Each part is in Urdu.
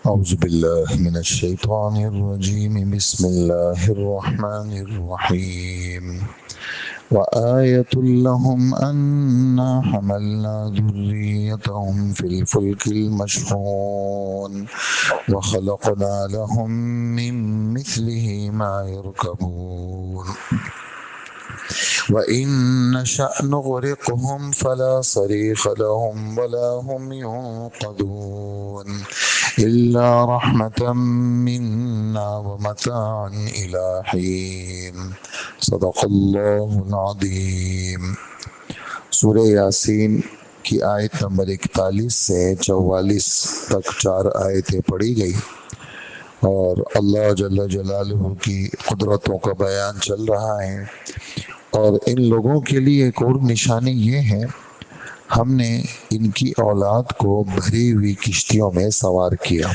أعوذ بالله من الشيطان الرجيم بسم الله الرحمن الرحيم وآية لهم أنا حملنا ذريتهم في الفلك المشحون وخلقنا لهم من مثله ما يركبون وإن نشأ نغرقهم فلا صريخ لهم ولا هم ينقذون إلا رحمة منا ومتاعا إلى حين صدق اللہ العظیم۔ سورہ یاسین کی آیت نمبر 41 سے 44 تک 4 آیتیں پڑھی گئی اور اللہ جل جلالہ کی قدرتوں کا بیان چل رہا ہے۔ اور ان لوگوں کے لیے ایک اور نشانی یہ ہے، ہم نے ان کی اولاد کو بھری ہوئی کشتیوں میں سوار کیا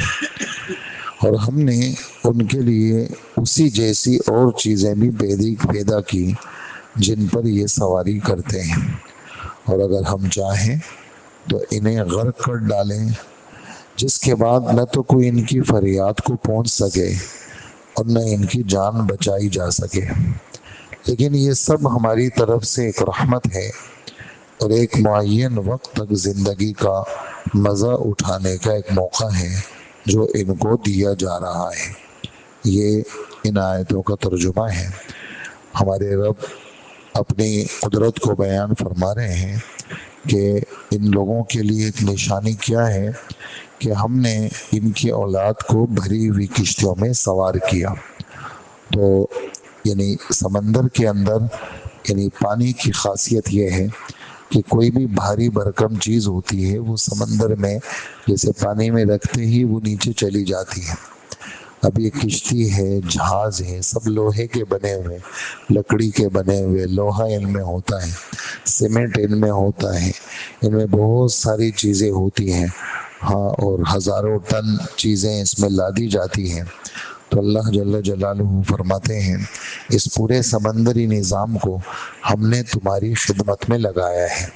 اور ہم نے ان کے لیے اسی جیسی اور چیزیں بھی پیدا کی جن پر یہ سواری کرتے ہیں، اور اگر ہم چاہیں تو انہیں غرق کر ڈالیں، جس کے بعد نہ تو کوئی ان کی فریاد کو پہنچ سکے اور نہ ان کی جان بچائی جا سکے۔ لیکن یہ سب ہماری طرف سے ایک رحمت ہے اور ایک معین وقت تک زندگی کا مزہ اٹھانے کا ایک موقع ہے جو ان کو دیا جا رہا ہے۔ یہ ان آیتوں کا ترجمہ ہے۔ ہمارے رب اپنی قدرت کو بیان فرما رہے ہیں کہ ان لوگوں کے لیے ایک نشانی کیا ہے کہ ہم نے ان کی اولاد کو بھری ہوئی کشتیوں میں سوار کیا۔ تو یعنی سمندر کے اندر یعنی پانی کی خاصیت یہ ہے کہ کوئی بھی بھاری بھرکم چیز ہوتی ہے وہ سمندر میں جیسے پانی میں رکھتے ہی وہ نیچے چلی جاتی ہے۔ اب یہ کشتی ہے، جہاز ہے، سب لوہے کے بنے ہوئے، لکڑی کے بنے ہوئے، لوہا ان میں ہوتا ہے، سیمنٹ ان میں ہوتا ہے، ان میں بہت ساری چیزیں ہوتی ہیں، ہاں، اور ہزاروں ٹن چیزیں اس میں لادی جاتی ہیں۔ تو اللہ جل جلالہ فرماتے ہیں اس پورے سمندری نظام کو ہم نے تمہاری خدمت میں لگایا ہے۔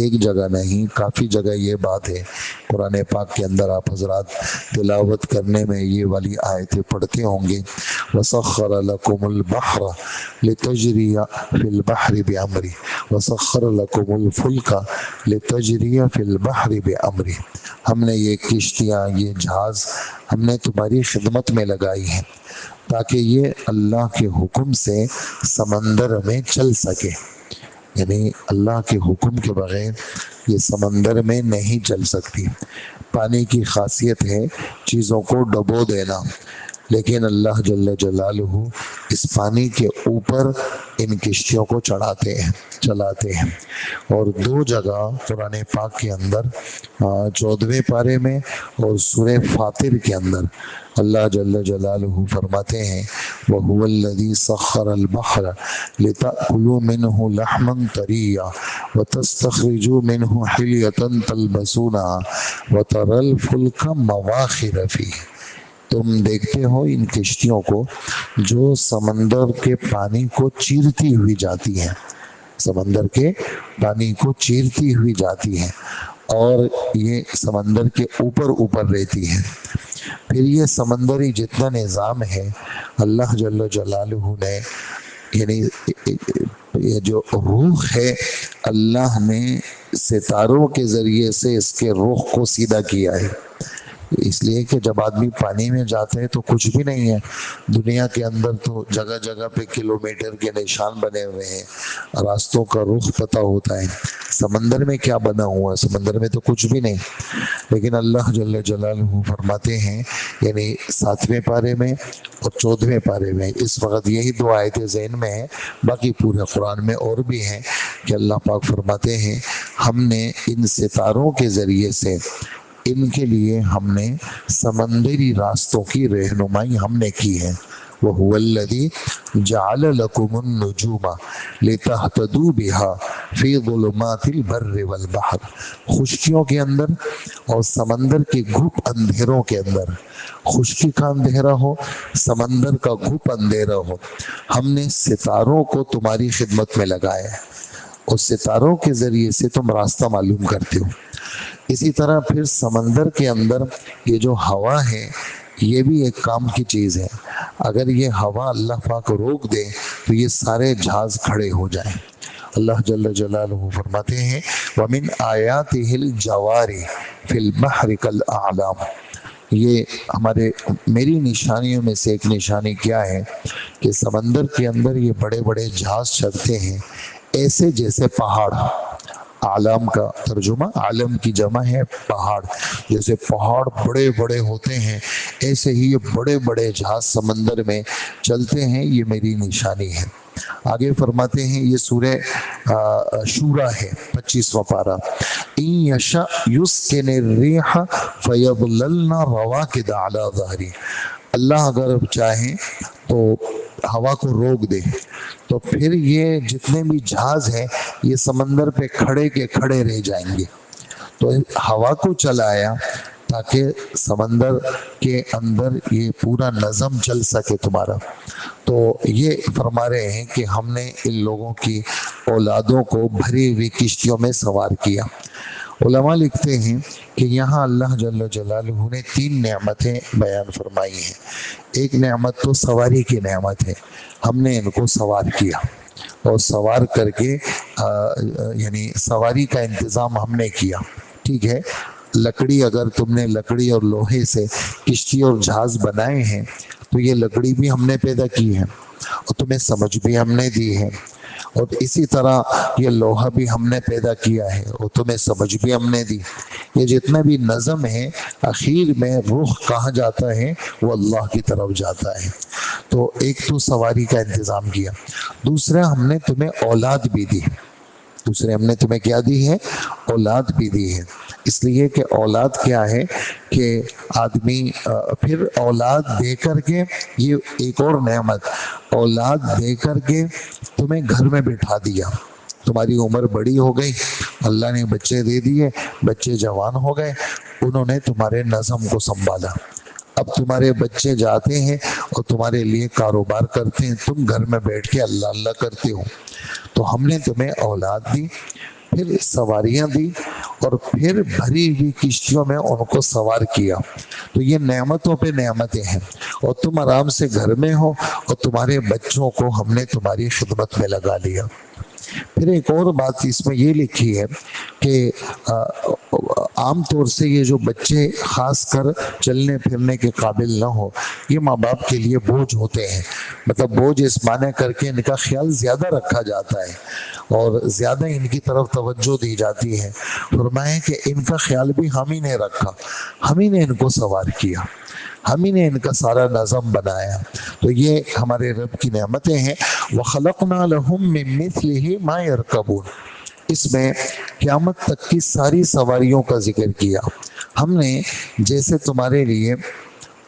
ایک جگہ نہیں، کافی جگہ یہ بات ہے۔ قرآن پاک کے اندر آپ حضرات تلاوت کرنے میں یہ والی آیتیں پڑھتے ہوں گے، وَسَخَّرَ لَكُمُ الْبَحْرَ لِتَجْرِيَ فِي الْبَحْرِ بِأَمْرِهِ وَسَخَّرَ لَكُمُ الْفُلْكَ لِتَجْرِيَ فِي الْبَحْرِ بِأَمْرِهِ۔ ہم نے یہ کشتیاں، یہ جہاز ہم نے تمہاری خدمت میں لگائی ہیں تاکہ یہ اللہ کے حکم سے سمندر میں چل سکے۔ یعنی اللہ کے حکم کے بغیر یہ سمندر میں نہیں چل سکتی۔ پانی کی خاصیت ہے چیزوں کو ڈبو دینا، لیکن اللہ جل جلالہ اس پانی کے اوپر ان کشتیوں کو چلاتے ہیں۔ اور 2 جگہ قرآن پاک کے اندر 14ویں پارے میں اور سورہ فاطر کے اندر اللہ جل جلالہ فرماتے ہیں وَهُوَ الَّذِي سَخَّرَ الْبَحْرَ لِتَأْكُلُوا مِنْهُ لَحْمًا طَرِيًّا وَتَسْتَخْرِجُوا مِنْهُ حِلْيَةً تَلْبَسُونَهَا وَتَرَى الْفُلْكَ مَوَاخِرَ فِيهِ۔ تم دیکھتے ہو ان کشتیوں کو جو سمندر کے پانی کو چیرتی ہوئی جاتی ہیں، سمندر کے پانی کو چیرتی ہوئی جاتی ہیں اور یہ سمندر کے اوپر رہتی ہیں۔ پھر یہ سمندری جتنا نظام ہے اللہ جل جلالہ نے یعنی یہ جو روح ہے اللہ نے ستاروں کے ذریعے سے اس کے روح کو سیدھا کیا ہے۔ اس لیے کہ جب آدمی پانی میں جاتے ہیں تو کچھ بھی نہیں ہے، دنیا کے اندر تو جگہ جگہ پہ کلومیٹر کے نشان بنے ہوئے ہیں، راستوں کا رخ پتہ ہوتا ہے۔ سمندر میں کیا بنا ہوا ہے؟ سمندر میں تو کچھ بھی نہیں۔ لیکن اللہ جل جلالہ فرماتے ہیں یعنی 7ویں پارے میں اور 14ویں پارے میں اس وقت یہی 2 آیتیں ذہن میں ہیں، باقی پورے قرآن میں اور بھی ہیں کہ اللہ پاک فرماتے ہیں ہم نے ان ستاروں کے ذریعے سے ان کے لیے ہم نے سمندری راستوں کی رہنمائی ہم نے کی ہے۔ وَهُوَ الَّذِي جَعَلَ لَكُمُ النُّجُومَ لِتَهْتَدُوا بِهَا فِي ظُلُمَاتِ الْبَرِّ وَالْبَحْرِ۔ خشکیوں کے اندر اور سمندر کے گھپ اندھیروں کے اندر، خشکی کا اندھیرا ہو، سمندر کا گھپ اندھیرا ہو، ہم نے ستاروں کو تمہاری خدمت میں لگایا ہے اور ستاروں کے ذریعے سے تم راستہ معلوم کرتے ہو۔ اسی طرح پھر سمندر کے اندر یہ جو ہوا ہے یہ بھی ایک کام کی چیز ہے. اگر یہ ہوا اللہ پاک روک دے تو یہ سارے جہاز کھڑے ہو جائیں. اللہ جل جلالہ فرماتے ہیں وَمِنْ آیَاتِهِ الْجَوَارِ فِي الْبَحْرِ كَالْأَعْلَامِ. یہ میری نشانیوں میں سے ایک نشانی کیا ہے کہ سمندر کے اندر یہ بڑے بڑے جہاز چلتے ہیں ایسے جیسے پہاڑ. عالم کا ترجمہ عالم کی جمع ہے پہاڑ. جیسے پہاڑ بڑے بڑے ہوتے ہیں ایسے ہی یہ بڑے بڑے جہاز سمندر میں چلتے ہیں. یہ میری نشانی ہے. آگے فرماتے ہیں یہ سورہ شورا ہے 25واں پارہ. ان یشاء یسکن الریح فیظللن رواکد علی ظہری. اللہ اگر چاہیں تو ہوا کو روک دے تو پھر یہ جتنے بھی جہاز ہیں یہ سمندر پہ کھڑے کے کھڑے رہ جائیں گے. تو ہوا کو چلایا تاکہ سمندر کے اندر یہ پورا نظم چل سکے تمہارا. تو یہ فرما رہے ہیں کہ ہم نے ان لوگوں کی اولادوں کو بھری ہوئی کشتیوں میں سوار کیا. علماء لکھتے ہیں کہ یہاں اللہ جل جلالہ نے 3 نعمتیں بیان فرمائی ہیں. ایک نعمت تو سواری کی نعمت ہے. ہم نے ان کو سوار کیا اور سوار کر کے یعنی سواری کا انتظام ہم نے کیا. ٹھیک ہے. لکڑی اگر تم نے لکڑی اور لوہے سے کشتی اور جہاز بنائے ہیں تو یہ لکڑی بھی ہم نے پیدا کی ہے اور تمہیں سمجھ بھی ہم نے دی ہے. اور اسی طرح یہ لوہا بھی ہم نے پیدا کیا ہے اور تمہیں سمجھ بھی ہم نے دی. یہ جتنا بھی نظم ہے اخیر میں رخ کہاں جاتا ہے وہ اللہ کی طرف جاتا ہے. تو ایک تو سواری کا انتظام کیا. دوسرا ہم نے تمہیں اولاد بھی دی. ہم نے تمہیں کیا دی ہے؟ اولاد بھی دی ہے. اس لیے کہ اولاد کیا ہے کہ آدمی پھر اولاد دے کر کے یہ ایک اور نعمت اولاد دے کر کے تمہیں گھر میں بٹھا دیا. تمہاری عمر بڑی ہو گئی اللہ نے بچے دے دیے بچے جوان ہو گئے انہوں نے تمہارے نظم کو سنبھالا. اب تمہارے بچے جاتے ہیں اور تمہارے لیے کاروبار کرتے ہیں تم گھر میں بیٹھ کے اللہ اللہ کرتے ہو. تو ہم نے تمہیں اولاد دی پھر سواریاں دی اور پھر بھری ہوئی کشتیوں میں ان کو سوار کیا. تو یہ نعمتوں پہ نعمتیں ہیں اور تم آرام سے گھر میں ہو اور تمہارے بچوں کو ہم نے تمہاری خدمت میں لگا لیا. پھر ایک اور بات اس میں یہ لکھی ہے کہ عام طور سے یہ جو بچے خاص کر چلنے پھرنے کے قابل نہ ہو یہ ماں باپ کے لیے بوجھ ہوتے ہیں. مطلب بوجھ اس معنی کر کے ان کا خیال زیادہ رکھا جاتا ہے اور زیادہ ان کی طرف توجہ دی جاتی ہے. فرمائیں کہ ان کا خیال بھی ہم ہی نے رکھا. ہم ہی نے ان کو سوار کیا. ہم ہی نے ان کا سارا نظم بنایا. تو یہ ہمارے رب کی نعمتیں ہیں. وَخَلَقْنَا لَهُم مِّن مِّثْلِهِ مَا يَرْكَبُونَ. اس میں قیامت تک کی ساری سواریوں کا ذکر کیا. ہم نے جیسے تمہارے لیے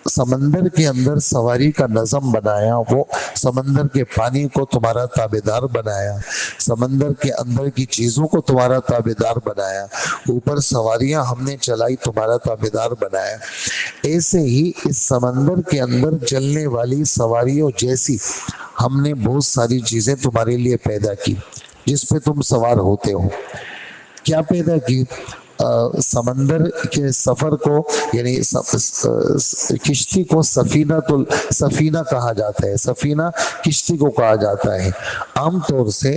سمندر کے اندر سواری کا نظم بنایا وہ سمندر کے پانی کو تمہارا تابعدار بنایا سمندر کے اندر کی چیزوں کو تمہارا تابعدار بنایا اوپر سواریاں ہم نے چلائی تمہارا تابعدار بنایا. ایسے ہی اس سمندر کے اندر چلنے والی سواریوں جیسی ہم نے بہت ساری چیزیں تمہارے لیے پیدا کی جس پہ تم سوار ہوتے ہو. کیا پیدا کی؟ سمندر کے سفر کو یعنی کشتی کو سفینہ کہا جاتا ہے. سفینہ کشتی کو کہا جاتا ہے. عام طور سے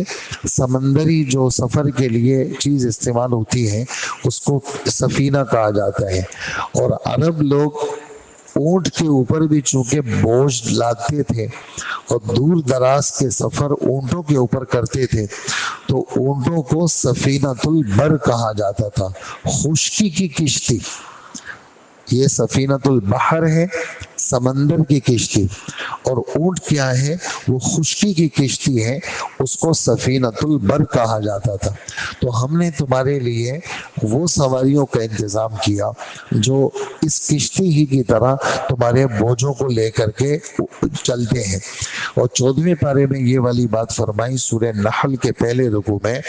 سمندری جو سفر کے لیے چیز استعمال ہوتی ہے اس کو سفینہ کہا جاتا ہے. اور عرب لوگ اونٹ کے اوپر بھی چونکہ بوجھ لاتے تھے اور دور دراز کے سفر اونٹوں کے اوپر کرتے تھے تو اونٹوں کو سفینۃ البر کہا جاتا تھا. خشکی کی کشتی. یہ سفینۃ البحر ہے سمندر کی کشتی اور اونٹ کیا ہے وہ خشکی کی کشتی ہے اس کو سفینۃ البر کہا جاتا تھا. تو ہم نے تمہارے لیے وہ سواریوں کا انتظام کیا جو اس کشتی ہی کی طرح تمہارے بوجھوں کو لے کر کے چلتے ہیں. اور 14ویں پارے میں یہ والی بات فرمائی سورہ نحل کے پہلے رکوع میں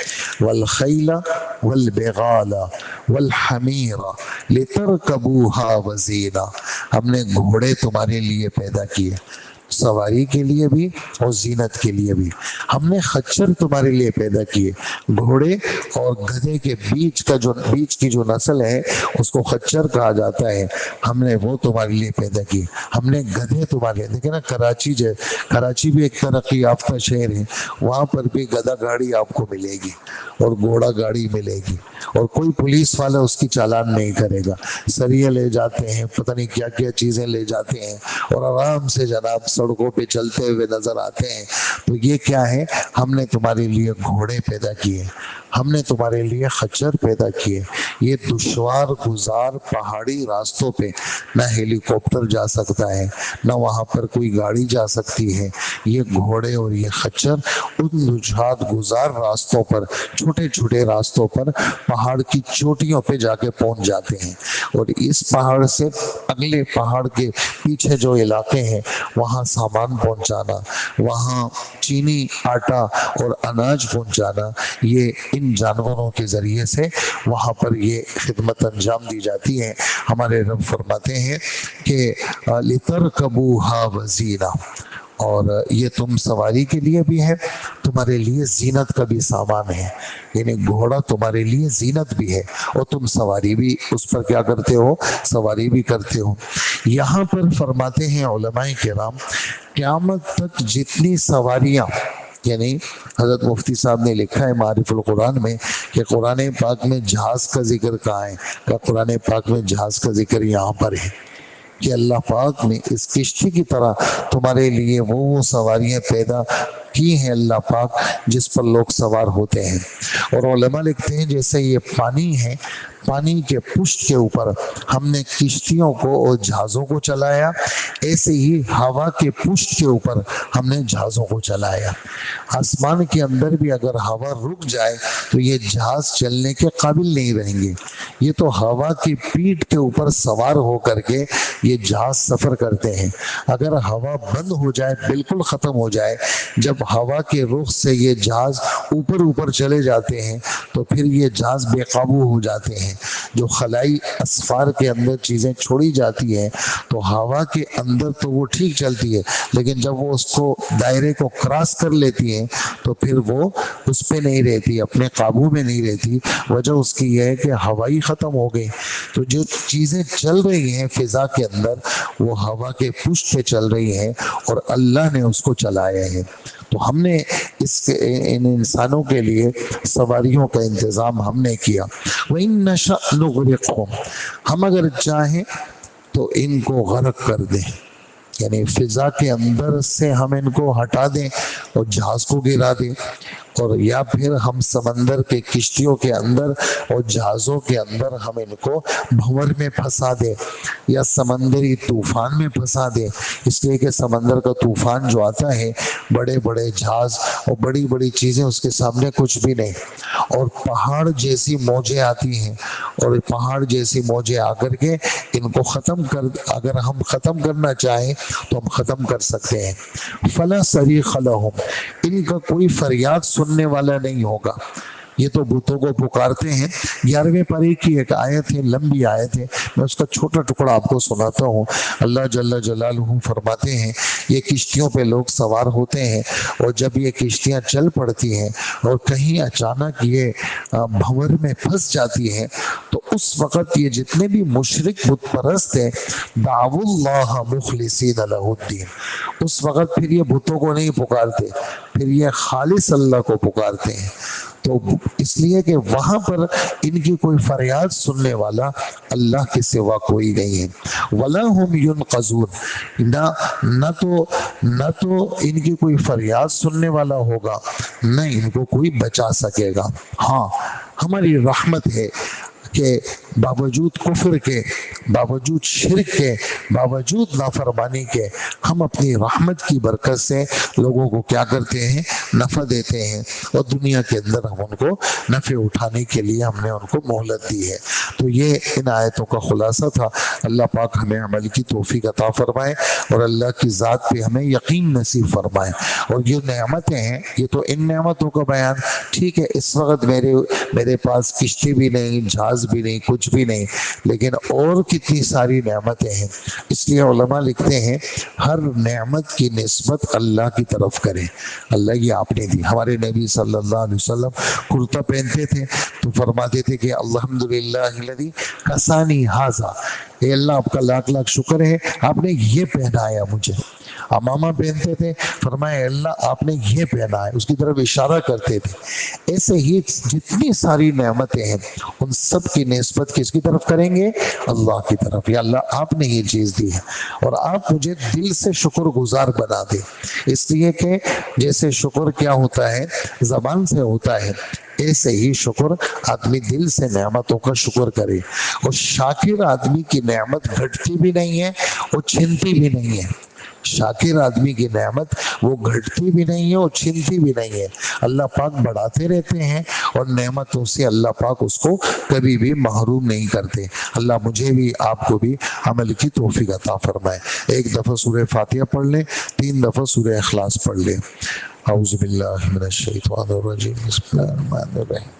والخیل والبغال والحمیر لترکبوها وزینا. ہم نے گھوڑے تمہارے لیے پیدا کیے سواری کے لیے بھی اور زینت کے لیے بھی. ہم نے خچر تمہارے لیے پیدا کیے. گھوڑے اور گدھے کے بیچ کی جو نسل ہے اس کو خچر کہا جاتا ہے. ہم نے وہ تمہارے لیے پیدا کی. ہم نے گدھے تمہارے دیکھے نا، کراچی بھی ایک ترقی یافتہ شہر ہے، وہاں پر بھی گدھا گاڑی آپ کو ملے گی اور گھوڑا گاڑی ملے گی، اور کوئی پولیس والا اس کی چالان نہیں کرے گا. سریے لے جاتے ہیں، پتہ نہیں کیا کیا چیزیں لے جاتے ہیں، اور آرام سے جناب سڑکوں پہ چلتے ہوئے نظر آتے ہیں. تو یہ کیا ہے؟ ہم نے تمہارے لیے گھوڑے پیدا کیے، ہم نے تمہارے لیے خچر پیدا کیے. یہ دشوار گزار پہاڑی راستوں پہ نہ ہیلی کاپٹر جا سکتا ہے، نہ وہاں پر کوئی گاڑی جا سکتی ہے. یہ گھوڑے اور یہ خچر ان دشوار گزار راستوں پر، چھوٹے چھوٹے راستوں پر پہاڑ کی چوٹیوں پہ جا کے پہنچ جاتے ہیں، اور اس پہاڑ سے اگلے پہاڑ کے پیچھے جو علاقے ہیں وہاں سامان پہنچانا، وہاں چینی، آٹا اور اناج پہنچانا، یہ ان جانوروں کے ذریعے سے وہاں پر یہ خدمت انجام دی جاتی ہے. ہمارے رب فرماتے ہیں کہ لِتَرْكَبُوهَا وَزِينَةً، اور یہ تم سواری کے لیے بھی ہے، تمہارے لیے زینت کا بھی سامان ہے. یعنی گھوڑا تمہارے لیے زینت بھی ہے، اور تم سواری بھی اس پر کیا کرتے ہو؟ سواری بھی کرتے ہو. یہاں پر فرماتے ہیں علماء کرام، قیامت تک جتنی سواریاں، یعنی حضرت مفتی صاحب نے لکھا ہے معارف القرآن میں کہ قرآن پاک میں جہاز کا ذکر کہاں ہے؟ کہ قرآن پاک میں جہاز کا ذکر یہاں پر ہے کہ اللہ پاک نے اس کشتی کی طرح تمہارے لیے وہ سواریاں پیدا کی ہیں اللہ پاک جس پر لوگ سوار ہوتے ہیں. اور علماء لکھتے ہیں جیسے یہ پانی ہے، پانی کے پشت کے اوپر ہم نے کشتیوں کو اور جہازوں کو چلایا، ایسے ہی ہوا کے پشت کے اوپر ہم نے جہازوں کو چلایا. آسمان کے اندر بھی اگر ہوا رک جائے تو یہ جہاز چلنے کے قابل نہیں رہیں گے. یہ تو ہوا کی پیٹھ کے اوپر سوار ہو کر کے یہ جہاز سفر کرتے ہیں. اگر ہوا بند ہو جائے، بالکل ختم ہو جائے، جب ہوا کے رخ سے یہ جہاز اوپر چلے جاتے ہیں تو پھر یہ جہاز بے قابو ہو جاتے ہیں. جو خلائی اسفار کے اندر چیزیں چھوڑی جاتی ہیں تو ہوا کے اندر تو وہ ٹھیک چلتی ہے، لیکن جب وہ اس کو دائرے کو کراس کر لیتی ہیں تو پھر وہ اس پہ نہیں رہتی، اپنے قابو میں نہیں رہتی. وجہ اس کی یہ ہے کہ ہوا ہی ختم ہو گئی. تو جو چیزیں چل رہی ہیں فضا کے اندر وہ ہوا کے پشت پہ چل رہی ہیں، اور اللہ نے اس کو چلایا ہے. تو ہم نے ان انسانوں کے لیے سواریوں کا انتظام ہم نے کیا. وَإِن نَشَأْ نُغْرِقْهُمْ، ہم اگر چاہیں تو ان کو غرق کر دیں، یعنی فضا کے اندر سے ہم ان کو ہٹا دیں اور جہاز کو گرا دیں، اور یا پھر ہم سمندر کے کشتیوں کے اندر اور جہازوں کے اندر ہم ان کو بھنور میں پھنسا دیں یا سمندری طوفان میں پھنسا دیں. اس لیے کہ سمندر کا طوفان جو آتا ہے، بڑے بڑے جہاز اور بڑی بڑی چیزیں اس کے سامنے کچھ بھی نہیں، اور پہاڑ جیسی موجیں آتی ہیں، اور پہاڑ جیسی موجیں آ کر کے ان کو اگر ہم ختم کرنا چاہیں تو ہم ختم کر سکتے ہیں. فلا صریخ لہم، ان کا کوئی فریاد سننے والا نہیں ہوگا. یہ تو بتوں کو پکارتے ہیں. 11ویں پارے کی ایک آیت ہے، لمبی آیت ہے، میں اس کا چھوٹا ٹکڑا آپ کو سناتا ہوں. اللہ جل جلالہ فرماتے ہیں یہ کشتیوں پہ لوگ سوار ہوتے ہیں، اور جب یہ کشتیاں چل پڑتی ہیں اور کہیں اچانک یہ بھنور میں پھنس جاتی ہیں تو اس وقت یہ جتنے بھی مشرک بت پرست ہیں دعوا اللہ مخلصین لہ الدین، اس وقت پھر یہ بتوں کو نہیں پکارتے، پھر یہ خالص اللہ کو پکارتے ہیں. تو اس لیے کہ وہاں پر ان کی کوئی فریاد سننے والا اللہ کے سوا کوئی نہیں ہے. وَلَا هُمْ يُنْقَذُونَ، نہ تو ان کی کوئی فریاد سننے والا ہوگا، نہ ان کو کوئی بچا سکے گا. ہاں ہماری رحمت ہے کہ باوجود کفر کے، باوجود شرک کے، باوجود نافرمانی کے، ہم اپنی رحمت کی برکت سے لوگوں کو کیا کرتے ہیں؟ نفع دیتے ہیں، اور دنیا کے اندر ہم ان کو نفع اٹھانے کے لیے ہم نے ان کو مہلت دی ہے. تو یہ ان آیتوں کا خلاصہ تھا. اللہ پاک ہمیں عمل کی توفیق عطا فرمائے. اور اللہ کی ذات پہ ہمیں یقین نصیب فرمائے۔ اور یہ نعمتیں ہیں، یہ تو ان نعمتوں کا بیان، ٹھیک ہے اس وقت میرے پاس کشتی بھی نہیں، جہاز بھی نہیں، کچھ بھی نہیں، لیکن اور کتنی ساری نعمتیں ہیں۔ اس لیے علماء لکھتے ہیں ہر نعمت کی نسبت اللہ کی طرف کریں، اللہ یہ آپ نے دی۔ ہمارے نبی صلی اللہ علیہ وسلم کرتا پہنتے تھے تو فرماتے تھے کہ الحمدللہ الذی کسانی ھذا، اے اللہ آپ کا لاکھ لاکھ شکر ہے آپ نے یہ پہنایا مجھے۔ امامہ پہنتے تھے، فرمایا اللہ آپ نے یہ پہنا ہے، اس کی طرف اشارہ کرتے تھے۔ ایسے ہی جتنی ساری نعمتیں ہیں ان سب کی نسبت کس کی طرف کریں گے؟ اللہ کی طرف۔ یا اللہ آپ نے یہ چیز دی ہے اور آپ مجھے دل سے شکر گزار بنا دے۔ اس لیے کہ جیسے شکر کیا ہوتا ہے زبان سے ہوتا ہے، ایسے ہی شکر آدمی دل سے نعمتوں کا شکر کرے۔ اور شاکر آدمی کی نعمت گھٹتی بھی نہیں ہے اور چھنتی بھی نہیں ہے۔ شاکر آدمی کی نعمت وہ گھٹتی بھی نہیں ہے اور چھنتی بھی نہیں ہے، اللہ پاک بڑھاتے رہتے ہیں اور نعمتوں سے اللہ پاک اس کو کبھی بھی محروم نہیں کرتے۔ اللہ مجھے بھی آپ کو بھی عمل کی توفیق عطا فرمائے۔ ایک دفعہ سورہ فاتحہ پڑھ لیں، 3 دفعہ سورہ اخلاص پڑھ لیں۔ اعوذ باللہ من الشیطان الرجیم، بسم اللہ الرحمن الرحیم۔